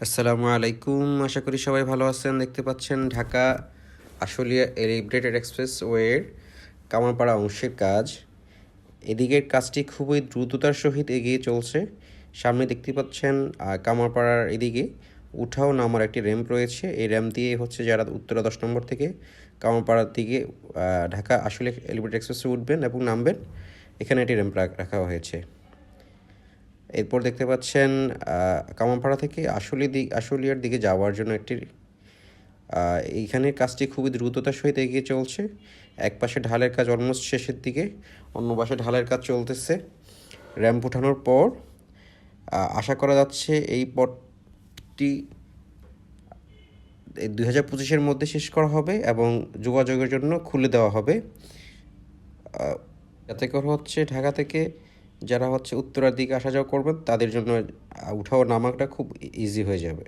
আসসালামু আলাইকুম। আশা করি সবাই ভালো আছেন। দেখতে পাচ্ছেন ঢাকা আশুলিয়া এলিভেটেড এক্সপ্রেসওয়ের কামারপাড়া অংশের কাজ। এদিকের কাজটি খুবই দ্রুততার সহিত এগিয়ে চলছে। সামনে দেখতে পাচ্ছেন কামারপাড়ার এদিকে উঠাও নামার একটি র্যাম্প রয়েছে। এই র্যাম্প দিয়ে হচ্ছে যারা উত্তরা 10 নম্বর থেকে কামারপাড়ার দিকে ঢাকা আশুলিয়া এলিভেটেড এক্সপ্রেসে উঠবেন এবং নামবেন, এখানে একটি র্যাম্প রাখা হয়েছে। এরপর দেখতে পাচ্ছেন কামারপাড়া থেকে আশুলিয়ার দিকে যাওয়ার জন্য একটি এইখানে কাজটি খুবই দ্রুততার সহিত এগিয়ে চলছে। এক পাশে ঢালের কাজ অলমোস্ট শেষের দিকে, অন্য পাশে ঢালের কাজ চলতেছে। র্যাম্প ওঠানোর পর আশা করা যাচ্ছে এই পথটি 2025-এর মধ্যে শেষ করা হবে এবং যোগাযোগের জন্য খুলে দেওয়া হবে। যাতে করে হচ্ছে ঢাকা থেকে যারা হচ্ছে উত্তরার দিকে আসা যাওয়া করবেন তাদের জন্য উঠা ও নামাটা খুব ইজি হয়ে যাবে।